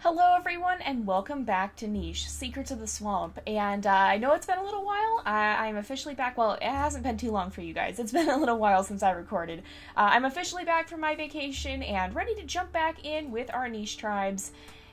Hello everyone and welcome back to Niche, Secrets of the Swamp, and I know it's been a little while. I'm officially back. Well, it hasn't been too long for you guys. It's been a little while since I recorded. I'm officially back from my vacation and ready to jump back in with our niche tribes.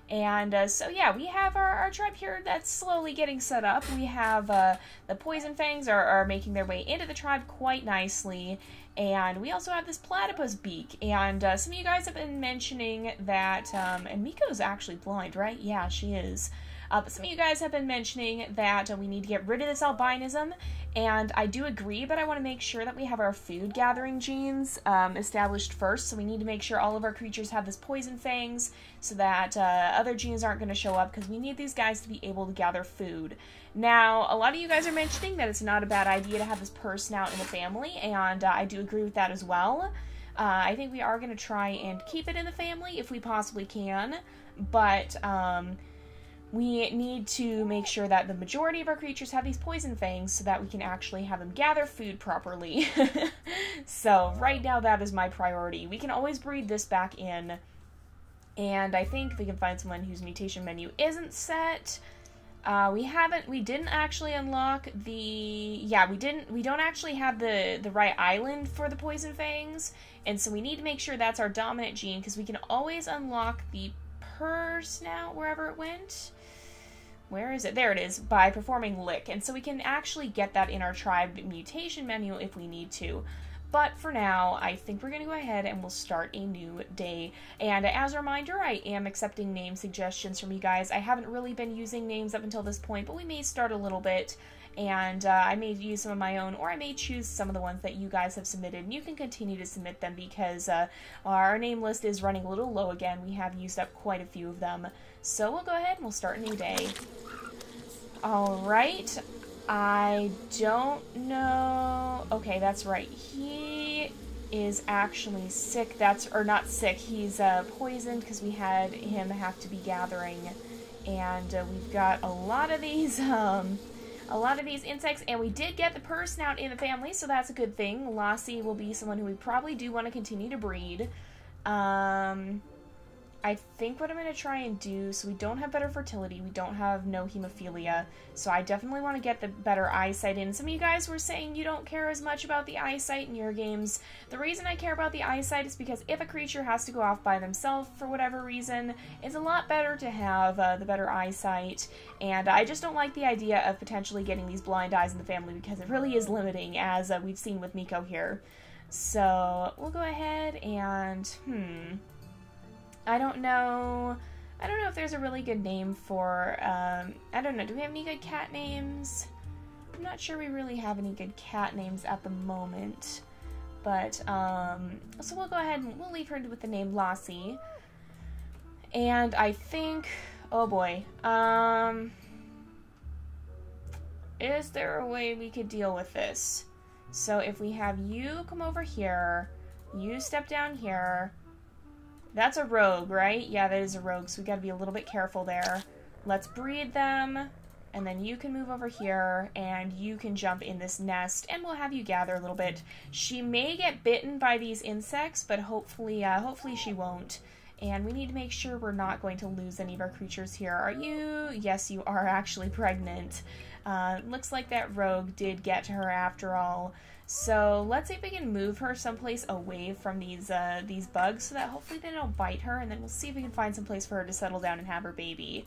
And so yeah, we have our tribe here that's slowly getting set up. We have the Poison Fangs are making their way into the tribe quite nicely. And we also have this platypus beak, and some of you guys have been mentioning that, and Miko's actually blind, right? Yeah, she is. But some of you guys have been mentioning that we need to get rid of this albinism, and I do agree, but I want to make sure that we have our food gathering genes established first, so we need to make sure all of our creatures have this poison fangs, so that other genes aren't going to show up, because we need these guys to be able to gather food. Now, a lot of you guys are mentioning that it's not a bad idea to have this purse snout in the family, and I do agree with that as well. I think we are going to try and keep it in the family if we possibly can, but we need to make sure that the majority of our creatures have these poison fangs so that we can actually have them gather food properly. So right now that is my priority. We can always breed this back in, and I think we can find someone whose mutation menu isn't set. We didn't actually unlock we don't actually have the right island for the poison fangs, and so we need to make sure that's our dominant gene, because we can always unlock the purse now wherever it went. Where is it? There it is, by performing lick, and so we can actually get that in our tribe mutation menu if we need to. But for now, I think we're going to go ahead and we'll start a new day. And as a reminder, I am accepting name suggestions from you guys. I haven't really been using names up until this point, but we may start a little bit. And I may use some of my own, or I may choose some of the ones that you guys have submitted. And you can continue to submit them because our name list is running a little low again. We have used up quite a few of them. So we'll go ahead and we'll start a new day. Alright. I don't know. Okay, that's right. He is actually sick. Or not sick. He's poisoned because we had him have to be gathering, and we've got a lot of these insects, and we did get the purse snout in the family, so that's a good thing. Lassie will be someone who we probably do want to continue to breed. I think what I'm going to try and do, so we don't have better fertility, we don't have no hemophilia, so I definitely want to get the better eyesight in. Some of you guys were saying you don't care as much about the eyesight in your games. The reason I care about the eyesight is because if a creature has to go off by themselves for whatever reason, it's a lot better to have the better eyesight, and I just don't like the idea of potentially getting these blind eyes in the family because it really is limiting, as we've seen with Miko here. So we'll go ahead and, I don't know if there's a really good name for, I don't know, do we have any good cat names? I'm not sure we really have any good cat names at the moment, but, so we'll go ahead and we'll leave her with the name Lassie, and I think, oh boy, is there a way we could deal with this? So if we have you come over here, you step down here. That's a rogue, right? Yeah, that is a rogue, so we gotta be a little bit careful there. Let's breed them, and then you can move over here, and you can jump in this nest, and we'll have you gather a little bit. She may get bitten by these insects, but hopefully she won't. And we need to make sure we're not going to lose any of our creatures here. Are you? Yes, you are actually pregnant. Looks like that rogue did get to her after all. So let's see if we can move her someplace away from these bugs so that hopefully they don't bite her, and then we'll see if we can find some place for her to settle down and have her baby.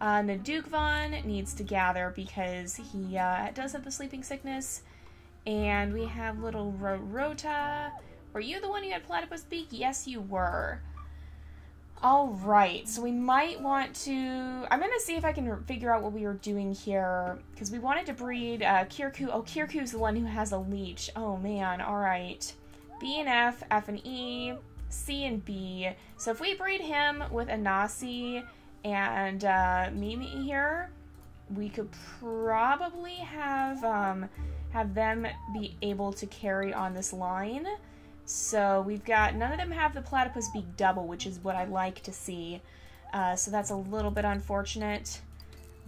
Nadukvan needs to gather because he does have the sleeping sickness. And we have little Rota. Were you the one who had platypus beak? Yes, you were. Alright, so we might want to... I'm going to see if I can figure out what we were doing here, because we wanted to breed Kirku. Oh, Kirku's the one who has a leech. Oh, man, alright. B and F, F and E, C and B. So if we breed him with Anasi and Mimi here, we could probably have them be able to carry on this line. So we've got, none of them have the platypus beak double, which is what I like to see. So that's a little bit unfortunate.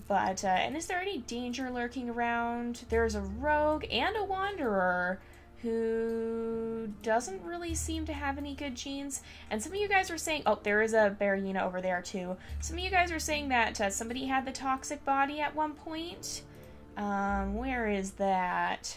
But, and is there any danger lurking around? There's a rogue and a wanderer who doesn't really seem to have any good genes. And some of you guys were saying, oh, there is a bearyena over there too. Some of you guys were saying that somebody had the toxic body at one point. Where is that?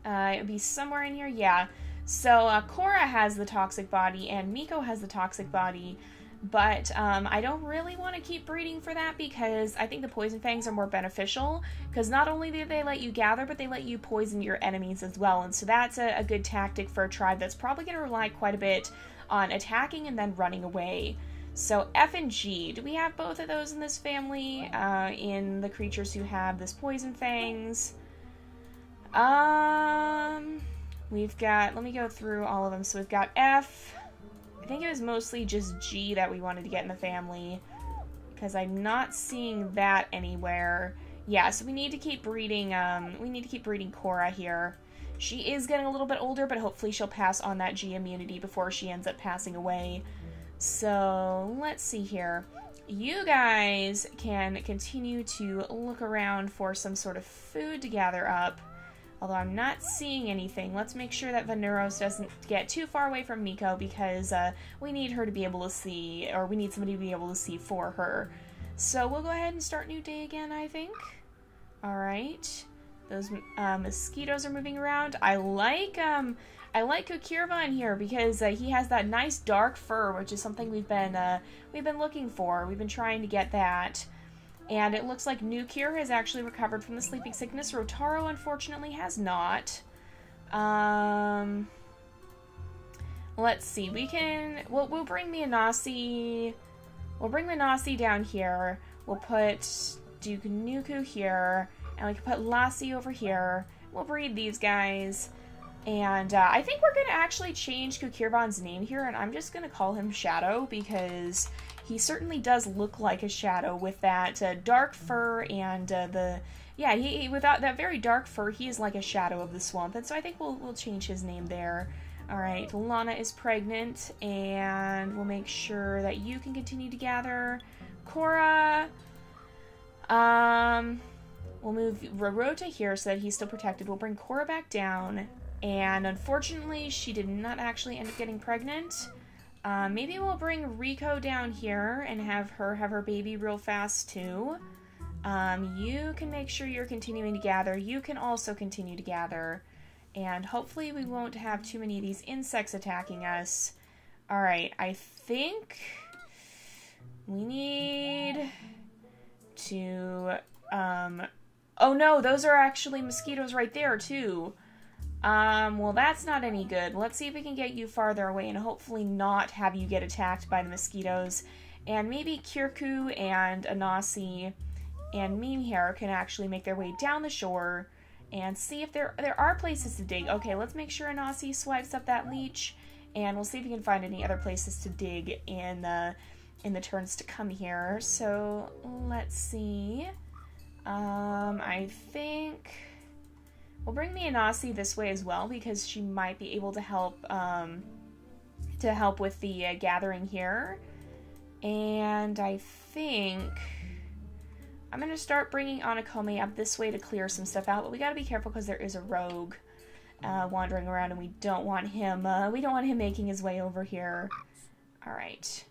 It would be somewhere in here. Yeah. So Cora has the toxic body and Miko has the toxic body. But I don't really want to keep breeding for that because I think the poison fangs are more beneficial because not only do they let you gather, but they let you poison your enemies as well. And so that's a good tactic for a tribe that's probably going to rely quite a bit on attacking and then running away. So F and G, do we have both of those in this family in the creatures who have this poison fangs? We've got, let me go through all of them. So we've got F. I think it was mostly just G that we wanted to get in the family because I'm not seeing that anywhere. Yeah, so we need to keep breeding, Cora here. She is getting a little bit older, but hopefully she'll pass on that G immunity before she ends up passing away. So, let's see here. You guys can continue to look around for some sort of food to gather up. Although I'm not seeing anything. Let's make sure that Venuros doesn't get too far away from Miko because we need her to be able to see, or we need somebody to be able to see for her. So we'll go ahead and start new day again, I think. Alright. Those mosquitoes are moving around. I like Kukirva in here because he has that nice dark fur, which is something we've been looking for. We've been trying to get that. And it looks like Nukir has actually recovered from the sleeping sickness. Rotaro, unfortunately, has not. Let's see. We'll bring Mianasi. We'll bring Mianasi down here. We'll put Duke Nuku here. And we can put Lassie over here. We'll breed these guys. And I think we're going to actually change Kukirvan's name here. And I'm just going to call him Shadow because he certainly does look like a shadow with that dark fur and without that very dark fur, he is like a shadow of the swamp. And so I think we'll change his name there. All right, Lana is pregnant, and we'll make sure that you can continue to gather. Cora, we'll move Rorota here so that he's still protected. We'll bring Cora back down, and unfortunately, she did not actually end up getting pregnant. Maybe we'll bring Rico down here and have her baby real fast too. You can make sure you're continuing to gather. You can also continue to gather. And hopefully we won't have too many of these insects attacking us. Alright, I think we need to, oh no, those are actually mosquitoes right there too. Well, that's not any good. Let's see if we can get you farther away and hopefully not have you get attacked by the mosquitoes. And maybe Kirku and Anasi and Mimir can actually make their way down the shore and see if there are places to dig. Okay, let's make sure Anasi swipes up that leech, and we'll see if we can find any other places to dig in the turns to come here. So, let's see. I think we'll bring the Anasi this way as well because she might be able to help with the gathering here. And I think I'm going to start bringing Anakome up this way to clear some stuff out, but we got to be careful because there is a rogue wandering around, and we don't want him making his way over here. All right.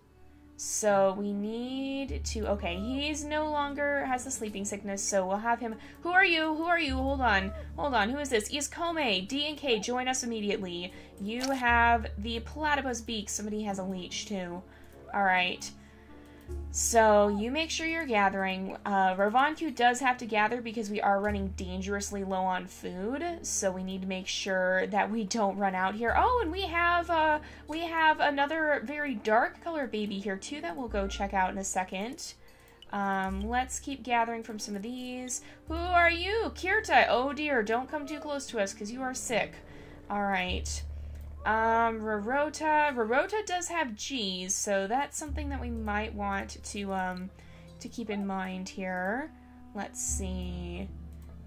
So we need to, okay, he's no longer has the sleeping sickness, so we'll have him. Who are you? Who are you? Hold on. Who is this? Iskome, D and K, join us immediately. You have the platypus beak. Somebody has a leech too. All right. So, you make sure you're gathering. Ravanku does have to gather because we are running dangerously low on food, so we need to make sure that we don't run out here. Oh, and we have another very dark colored baby here too that we'll go check out in a second. Let's keep gathering from some of these. Who are you? Kirta! Oh dear, don't come too close to us because you are sick. Alright. Rorota does have G's, so that's something that we might want to keep in mind here. Let's see.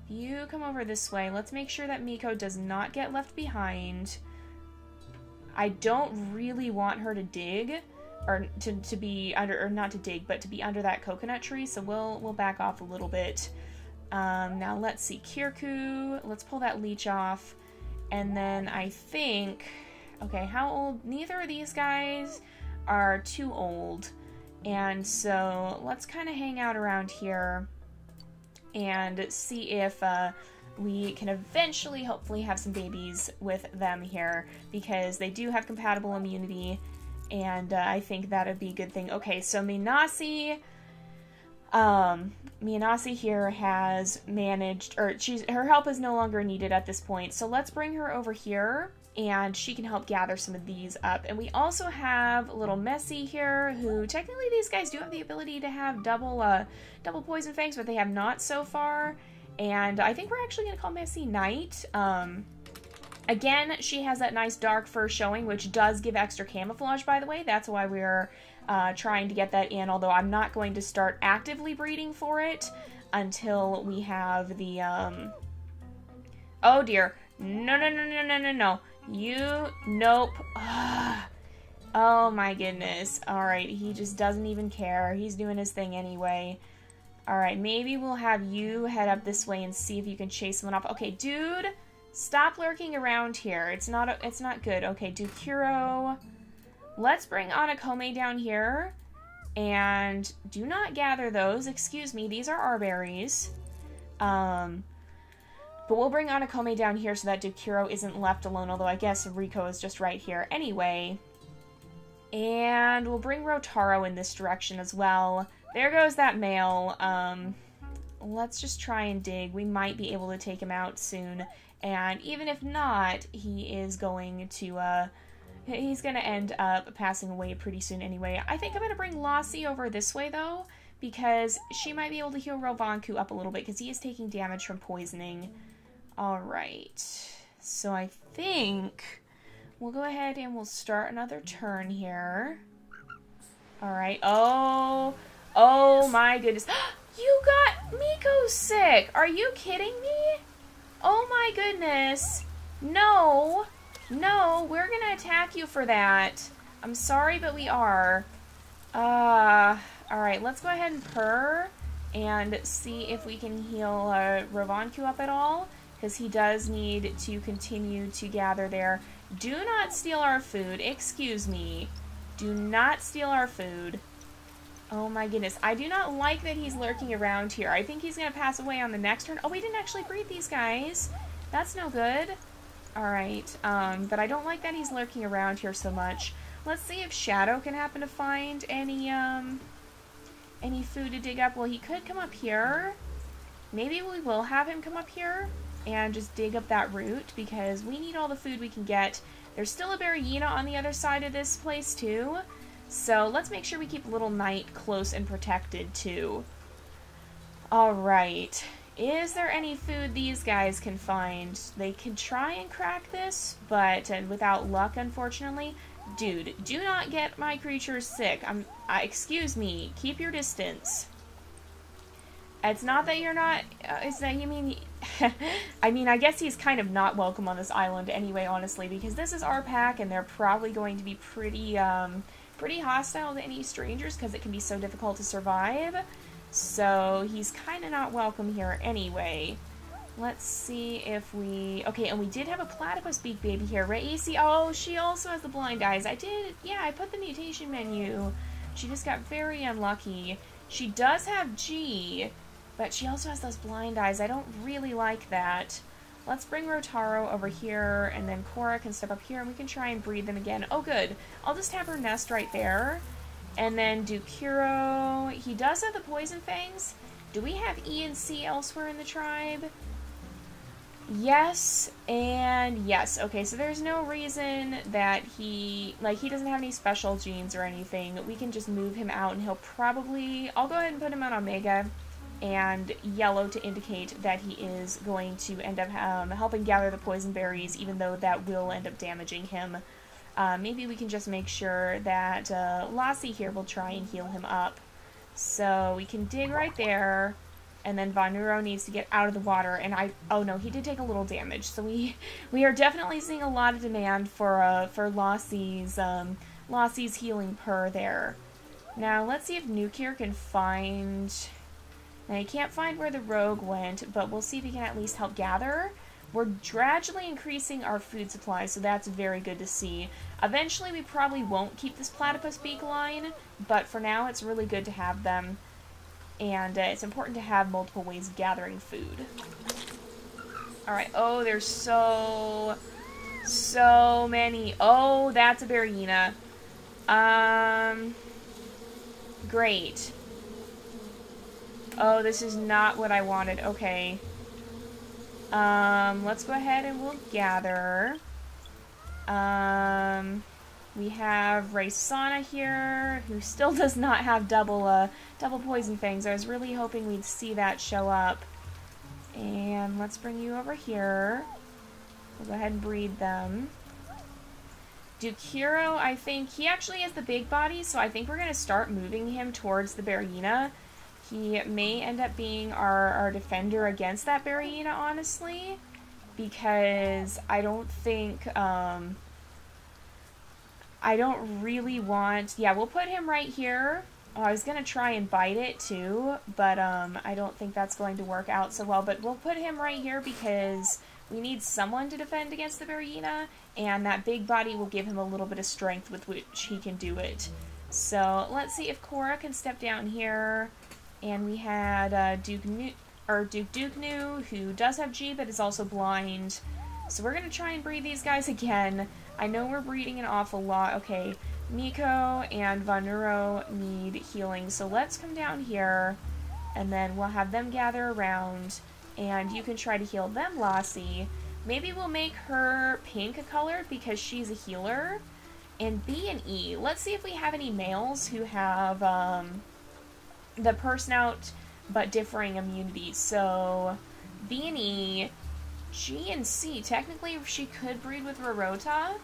If you come over this way, let's make sure that Miko does not get left behind. I don't really want her to dig, or to be under, or not to dig, but to be under that coconut tree, so we'll back off a little bit. Now let's see, Kirku, let's pull that leech off. And then I think, okay, how old? Neither of these guys are too old. And so let's kind of hang out around here and see if we can eventually, hopefully, have some babies with them here, because they do have compatible immunity, and I think that would be a good thing. Okay, so Minasi here has managed, or her help is no longer needed at this point, so let's bring her over here, and she can help gather some of these up. And we also have little Messi here, who technically these guys do have the ability to have double poison fangs, but they have not so far. And I think we're actually going to call Messi Knight. Again, she has that nice dark fur showing, which does give extra camouflage, by the way. That's why we're trying to get that in, although I'm not going to start actively breeding for it until we have the, oh dear. No. Nope. Oh my goodness. Alright, he just doesn't even care. He's doing his thing anyway. Alright, maybe we'll have you head up this way and see if you can chase someone off. Okay, dude, stop lurking around here. It's not good. Okay, Dukuro. Let's bring Anakome down here. And do not gather those. Excuse me, these are our berries. But we'll bring Anakome down here so that Dukuro isn't left alone, although I guess Riko is just right here anyway. And we'll bring Rotaro in this direction as well. There goes that male. Let's just try and dig. We might be able to take him out soon. And even if not, he is going to, he's going to end up passing away pretty soon anyway. I think I'm going to bring Lassie over this way, though, because she might be able to heal Rovanku up a little bit, because he is taking damage from poisoning. Alright, so I think we'll go ahead and we'll start another turn here. Alright, oh my goodness. You got Miko sick! Are you kidding me? Oh my goodness. No, we're gonna attack you for that. I'm sorry, but we are. Alright, let's go ahead and purr and see if we can heal Rovanku up at all, because he does need to continue to gather there. Do not steal our food. Excuse me. Do not steal our food. Oh my goodness. I do not like that he's lurking around here. I think he's going to pass away on the next turn. Oh, we didn't actually breed these guys. That's no good. Alright. But I don't like that he's lurking around here so much. Let's see if Shadow can happen to find any food to dig up. Well, he could come up here. Maybe we will have him come up here and just dig up that root, because we need all the food we can get. There's still a bearyena on the other side of this place too, so let's make sure we keep Little Knight close and protected too. Alright, is there any food these guys can find? They can try and crack this, but without luck, unfortunately. Dude, do not get my creatures sick. Excuse me, keep your distance. It's not that you're not, it's that you mean, I mean, I guess he's kind of not welcome on this island anyway, honestly, because this is our pack, and they're probably going to be pretty hostile to any strangers, because it can be so difficult to survive. So he's kind of not welcome here anyway. Let's see if we, okay, and we did have a platypus beak baby here, right, AC? Oh, she also has the blind eyes. I put the mutation menu. She just got very unlucky. She does have G, but she also has those blind eyes. I don't really like that. Let's bring Rotaro over here, and then Cora can step up here, and we can try and breed them again. Oh, good. I'll just have her nest right there. And then Dukuro, he does have the poison fangs. Do we have E and C elsewhere in the tribe? Yes, and yes. Okay, so there's no reason that he doesn't have any special genes or anything. We can just move him out, and he'll probably, I'll go ahead and put him on Omega and yellow to indicate that he is going to end up helping gather the poison berries, even though that will end up damaging him. Maybe we can just make sure that Lassie here will try and heal him up. So we can dig right there, and then Vanuro needs to get out of the water, and oh no, he did take a little damage. So we are definitely seeing a lot of demand for Lassie's healing purr there. Now let's see if Nukir can find. Now he can't find where the rogue went, but we'll see if he can at least help gather. We're gradually increasing our food supply, so that's very good to see. Eventually, we probably won't keep this platypus beak line, but for now, it's really good to have them. And it's important to have multiple ways of gathering food. Alright, oh, there's so many. Oh, that's a bearyena. Great. Oh, this is not what I wanted. Okay. Let's go ahead and we'll gather. We have Raisana here, who still does not have double poison fangs. I was really hoping we'd see that show up. And let's bring you over here. We'll go ahead and breed them. Dukiro, I think, he actually has the big body, so I think we're going to start moving him towards the bearyena. He may end up being our defender against that bearyena, honestly, because I don't think, I don't really want, yeah, we'll put him right here. Oh, I was going to try and bite it too, but I don't think that's going to work out so well, but we'll put him right here because we need someone to defend against the bearyena, and that big body will give him a little bit of strength with which he can do it. So let's see if Cora can step down here. And we had Duke Dukenu, who does have G, but is also blind. So we're going to try and breed these guys again. I know we're breeding an awful lot. Okay, Miko and Vanuro need healing. So let's come down here, and then we'll have them gather around. And you can try to heal them, Lassie. Maybe we'll make her pink colored because she's a healer. And B and E. Let's see if we have any males who have the person out but differing immunities. So B and E, G and C. Technically, she could breed with Rorota.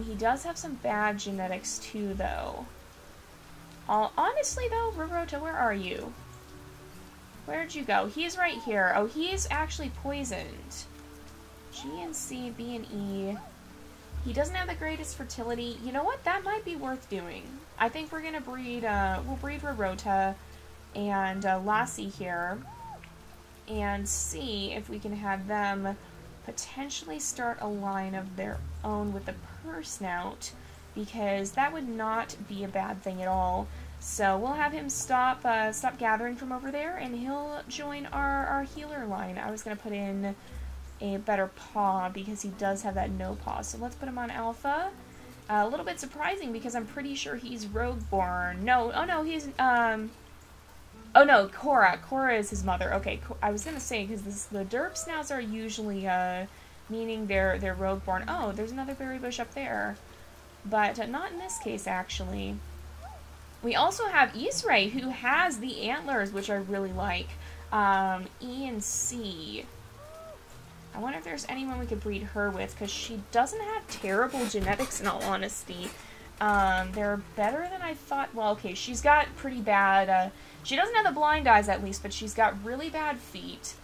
He does have some bad genetics too, though. Honestly, though, Rorota, where are you? Where'd you go? He's right here. Oh, he's actually poisoned. G and C, B and E. He doesn't have the greatest fertility. You know what? That might be worth doing. I think we're gonna breed, we'll breed Rorota and Lassie here and see if we can have them potentially start a line of their own with the Pursnout, because that would not be a bad thing at all. So we'll have him stop gathering from over there, and he'll join our healer line. I was gonna put in a better paw because he does have that no paw. So let's put him on Alpha. A little bit surprising because I'm pretty sure he's Rogueborn. No, oh no, he's oh no, Cora. Cora is his mother. Okay, I was gonna say because the derp snouts are usually meaning they're Rogueborn. Oh, there's another berry bush up there, but not in this case actually. We also have Isray, who has the antlers, which I really like. E and C. I wonder if there's anyone we could breed her with, because she doesn't have terrible genetics, in all honesty. They're better than I thought. Well, okay, she's got pretty bad, she doesn't have the blind eyes, at least, but she's got really bad feet.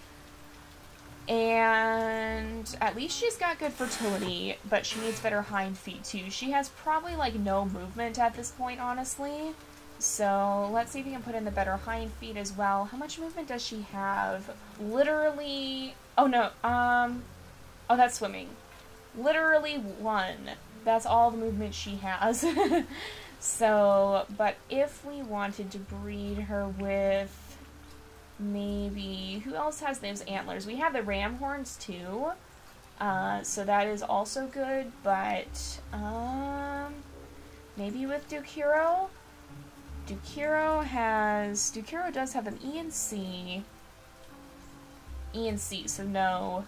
And at least she's got good fertility, but she needs better hind feet, too. She has probably, like, no movement at this point, honestly. So, let's see if we can put in the better hind feet as well. How much movement does she have? Literally... Oh, no, oh, that's swimming. Literally 1. That's all the movement she has. So, but if we wanted to breed her with maybe... Who else has those antlers? We have the ram horns, too. So that is also good, but, maybe with Dukiro? Dukiro does have an E and C. E and C, so no.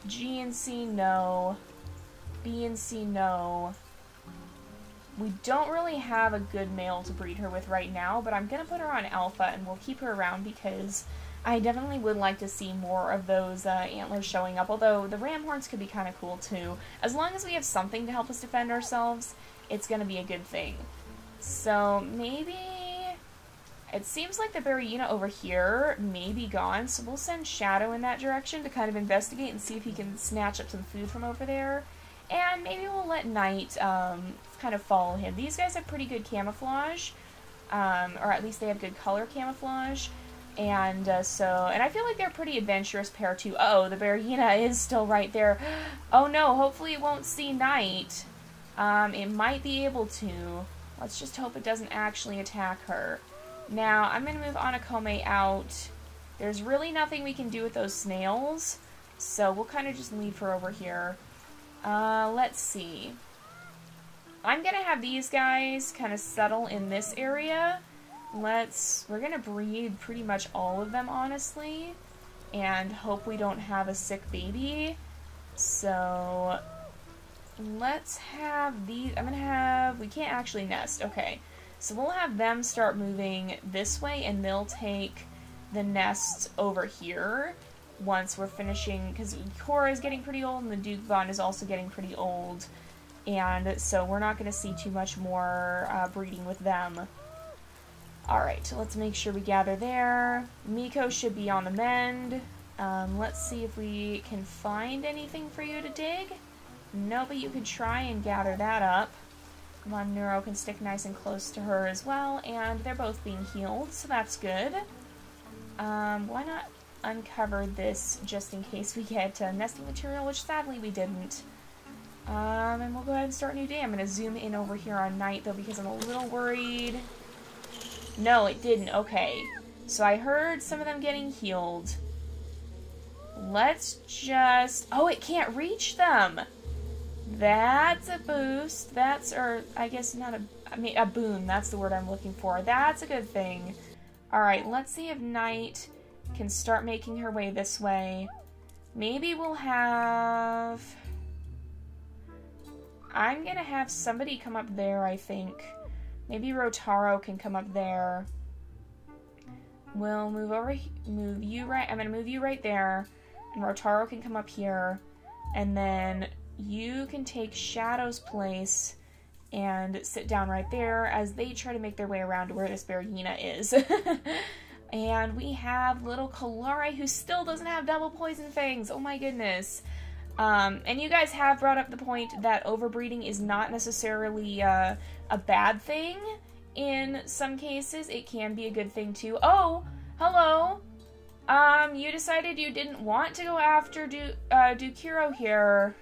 G and C, no. B and C, no. We don't really have a good male to breed her with right now, but I'm gonna put her on Alpha and we'll keep her around because I definitely would like to see more of those antlers showing up, although the ram horns could be kind of cool too. As long as we have something to help us defend ourselves, it's gonna be a good thing. So maybe... It seems like the bearyena over here may be gone, so we'll send Shadow in that direction to kind of investigate and see if he can snatch up some food from over there. And maybe we'll let Night kind of follow him. These guys have pretty good camouflage, or at least they have good color camouflage. And and I feel like they're a pretty adventurous pair too. Oh, the bearyeena is still right there. Oh no, hopefully it won't see night. It might be able to. Let's just hope it doesn't actually attack her. Now, I'm going to move Anakome out. There's really nothing we can do with those snails, so we'll kind of just leave her over here. Let's see. I'm going to have these guys kind of settle in this area. We're going to breed pretty much all of them, honestly, and hope we don't have a sick baby. So, let's have these, we can't actually nest, okay. So we'll have them start moving this way, and they'll take the nests over here once we're finishing, because Cora is getting pretty old, and the Duke Von is also getting pretty old, and so we're not going to see too much more breeding with them. Alright, so let's make sure we gather there. Miko should be on the mend. Let's see if we can find anything for you to dig. No, but you could try and gather that up. Come on, Neuro can stick nice and close to her as well, and they're both being healed, so that's good. Why not uncover this just in case we get nesting material, which sadly we didn't. And we'll go ahead and start a new day. I'm going to zoom in over here on night, though, because I'm a little worried. No, it didn't. Okay. So I heard some of them getting healed. Let's just... Oh, it can't reach them! That's a boost. Or I guess not a boon. That's the word I'm looking for. That's a good thing. Alright, let's see if Night can start making her way this way. Maybe we'll have... I'm gonna have somebody come up there, I think. Maybe Rotaro can come up there. We'll move you right... I'm gonna move you right there. And Rotaro can come up here. And then you can take Shadow's place and sit down right there as they try to make their way around to where this bearyeena is. And we have little Kalare, who still doesn't have double poison fangs. Oh my goodness. And you guys have brought up the point that overbreeding is not necessarily a bad thing. In some cases, it can be a good thing too. Oh, hello. You decided you didn't want to go after Dukiro here.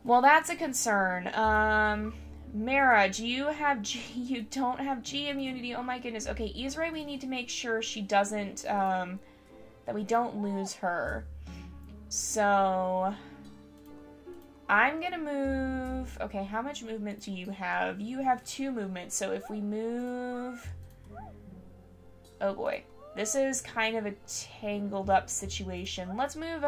Well, that's a concern. Mara, do you have G? You don't have G immunity. Oh my goodness. Okay, Izray, we need to make sure she doesn't, that we don't lose her. So, I'm gonna move... Okay, how much movement do you have? You have 2 movements, so if we move... Oh boy. This is kind of a tangled up situation. Let's move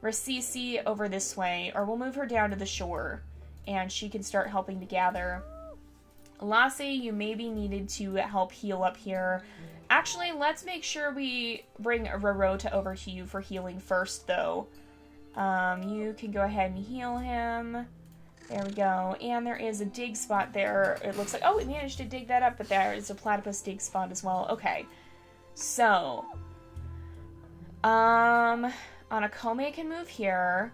Rasisi over this way, or we'll move her down to the shore, and she can start helping to gather. Lasse, you may be needed to help heal up here. Actually, let's make sure we bring Rorota over to you for healing first, though. You can go ahead and heal him. There we go. And there is a dig spot there. It looks like... Oh, we managed to dig that up, but there is a platypus dig spot as well. Okay. So, Anakome can move here.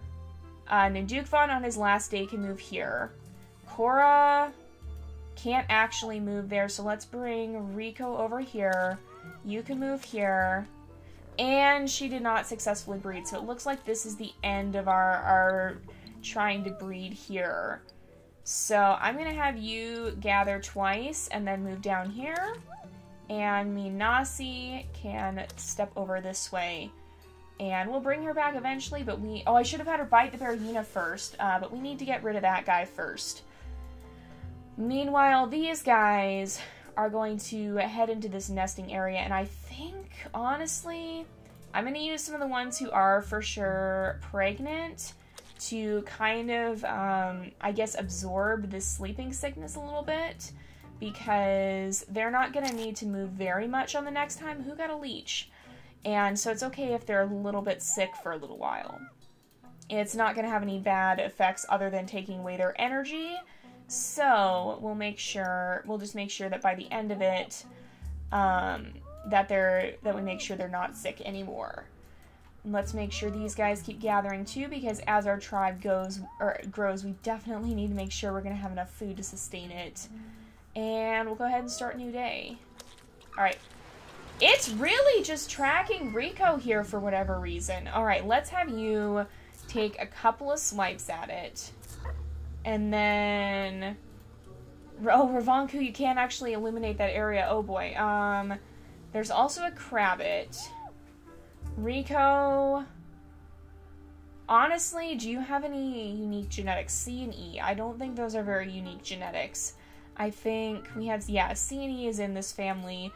Nidukvon on his last day can move here. Cora can't actually move there, so let's bring Rico over here. You can move here. And she did not successfully breed, so it looks like this is the end of our trying to breed here. So, I'm going to have you gather twice and then move down here. And Minasi can step over this way. And we'll bring her back eventually, but I should have had her bite the bearyeena first, but we need to get rid of that guy first. Meanwhile, these guys are going to head into this nesting area, and I think, honestly, I'm going to use some of the ones who are for sure pregnant to kind of, I guess, absorb this sleeping sickness a little bit. Because they're not going to need to move very much on the next time. Who got a leech? And so it's okay if they're a little bit sick for a little while. It's not going to have any bad effects other than taking away their energy. So we'll just make sure that by the end of it, that we make sure they're not sick anymore. And let's make sure these guys keep gathering too, because as our tribe grows, we definitely need to make sure we're going to have enough food to sustain it. And we'll go ahead and start a new day. Alright. It's really just tracking Rico here for whatever reason. Alright, let's have you take a couple of swipes at it. And then... Oh, Ravanku, you can't actually illuminate that area. Oh boy. There's also a Crabbit. Rico... Honestly, do you have any unique genetics? C and E. I don't think those are very unique genetics. I think we have... Yeah, C and E is in this family.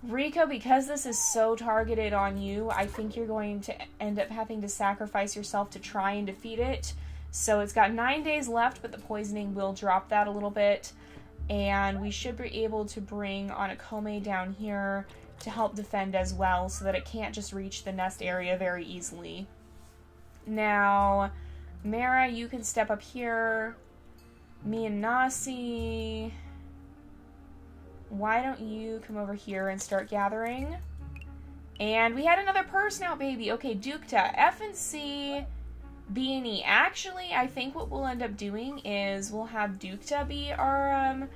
Rico, because this is so targeted on you, I think you're going to end up having to sacrifice yourself to try and defeat it. So it's got 9 days left, but the poisoning will drop that a little bit. And we should be able to bring on a Kome down here to help defend as well, so that it can't just reach the nest area very easily. Now, Mara, you can step up here. Me and Nasi... Why don't you come over here and start gathering? And we had another person out, baby. Okay, Dukta. F and C, B and E. Actually, I think what we'll end up doing is we'll have Dukta be our,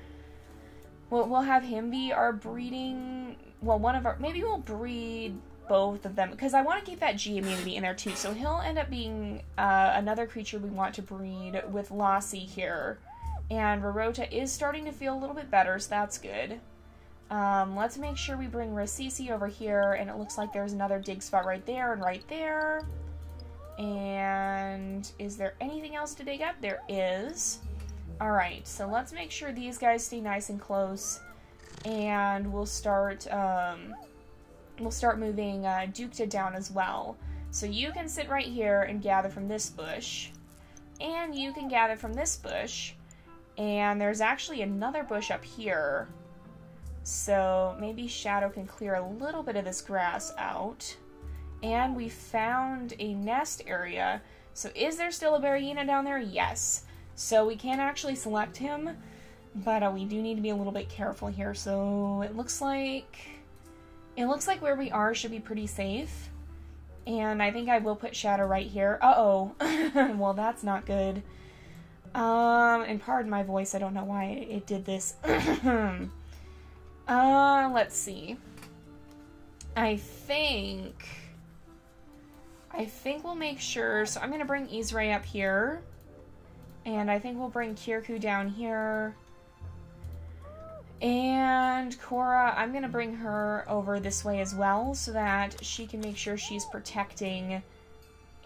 we'll have him be our breeding... Well, one of our... Maybe we'll breed both of them, because I want to keep that G immunity in there, too. So he'll end up being another creature we want to breed with Lassie here. And Rorota is starting to feel a little bit better, so that's good. Let's make sure we bring Rasisi over here, and it looks like there's another dig spot right there and right there. And is there anything else to dig up? There is. Alright, so let's make sure these guys stay nice and close, and we'll start moving Dukta down as well. So you can sit right here and gather from this bush, and you can gather from this bush. And there's actually another bush up here. So maybe Shadow can clear a little bit of this grass out. And we found a nest area. So is there still a bearyena down there? Yes. So we can actually select him. But we do need to be a little bit careful here. So it looks like where we are should be pretty safe. And I think I will put Shadow right here. Uh-oh. Well, that's not good. And pardon my voice, I don't know why it did this. Let's see. I think we'll make sure, so I'm gonna bring Izray up here, and I think we'll bring Kirku down here, and Cora, I'm gonna bring her over this way as well, so that she can make sure she's protecting,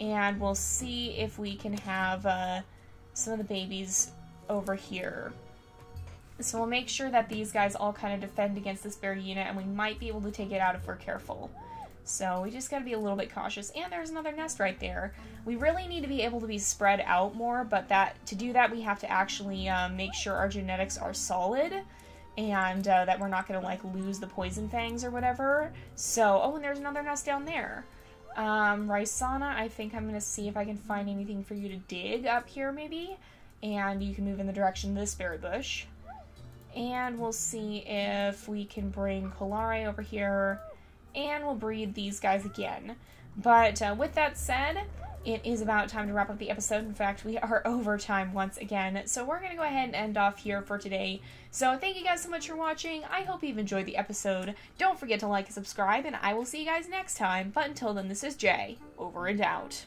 and we'll see if we can have, some of the babies over here. So we'll make sure that these guys all kind of defend against this bearyena, and we might be able to take it out if we're careful. So we just gotta be a little bit cautious. And there's another nest right there. We really need to be able to be spread out more, but to do that we have to actually make sure our genetics are solid, and that we're not gonna like lose the poison fangs or whatever. So, oh, and there's another nest down there. Raisana, I think I'm gonna see if I can find anything for you to dig up here, maybe. And you can move in the direction of this berry bush. And we'll see if we can bring Kolare over here. And we'll breed these guys again. But with that said, it is about time to wrap up the episode. In fact, we are over time once again. So we're going to go ahead and end off here for today. So thank you guys so much for watching. I hope you've enjoyed the episode. Don't forget to like and subscribe, and I will see you guys next time. But until then, this is Jay, over and out.